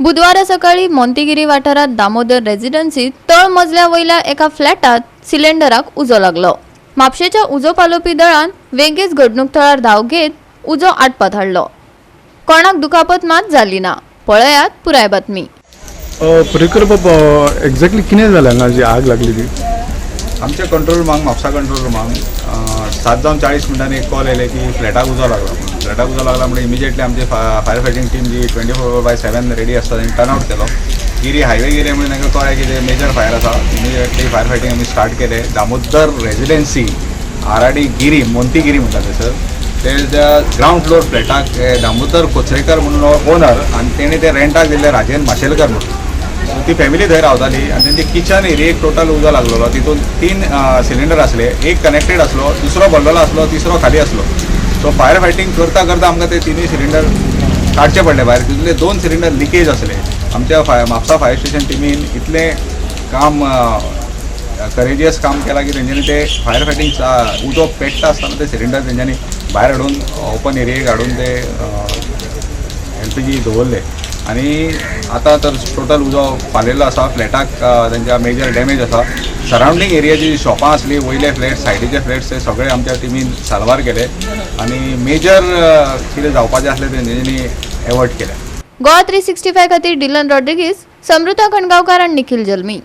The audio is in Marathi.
बुधवारा सकाळी मोंतीगिरी वाठारात दामोदर रेजिडेन्सी तळ मजल्या वयल्या एका फ्लॅटात सिलेंडराक उजो लागलो। म्हापशेच्या उजो पालोवपी दळान वेगीच घडणूक थळार धाव घेत उजो आटपात हाडलो। कोणाक दुखापत मात जाली ना। पळयात पुराय बातमी। परिकर बाबा एक्झॅक्टली कितें जालें हांगा जी आग लागली ती? आमच्या कंट्रोल रूमाक म्हापसा कंट्रोल रूमाक 7:40 मिनटांनी एक कॉल येयले की फ्लॅटाक उजो लागलो। फ्लॅटाक उजो लागला म्हणजे इमिजिएटली आमची फायर फायटिंग टीम जी 24/7 रेडी आसता तांणी टर्न आउट केलो। गिरी हायवे गिरी म्हणजे तांकां कळ्ळें की मेजर फायर आसा। इमिजिएटली फायर फायटिंग आमी स्टार्ट केले। दामोदर रेजिडेन्सी आराडी गिरी मोंतीगिरी म्हणटा थंयसर त्या ग्रावंड फ्लोर फ्लॅटाक दामोदर कोचरेकर म्हणून ओनर आनी तेणी ते रेंटाक दिल्ले राजेंद्र माशेलकर म्हणून। ती फॅमिली थंय रावताली आनी तेंची किचन एरियेक टोटल उजो लागलेलो। तितून 3 सिलिंडर आसले, एक कनेक्टेड आसलो, दुसरो भरलेलो आसलो, तिसरो खाली आसलो। सो फायर फायटिंग करता करता आमकां ते 3 सिलिंडर काडचे पडले भायर। तितूंतले 2 सिलिंडर लिकेज आसले। आमच्या म्हापसा फायर स्टेशन टिमीन इतलें काम करेजियस काम केला की तेंच्यांनी ते फायर फायटिंग उजो पेट्टा आसतना ते सिलिंडर तेंच्यांनी भायर हाडून ओपन एरियेक हाडून ते LPG दवरले आनी आतां तर टोटल उजो पालेल्लो आसा। फ्लॅटाक तेंच्या मेजर डॅमेज आसा। सरावंडींग एरियाची शॉपां आसली, वयले फ्लॅट, सायडीचे फ्लॅट्स ते सगळे आमच्या टिमीन साल्वार केले आनी मेजर कितें जावपाचें आसलें ते तेंच्यांनी एवॉयड केलें। गोवा 365 खातीर डिलन रॉड्रिगीस, समृता खणगांवकार आनी निखिल जल्मी।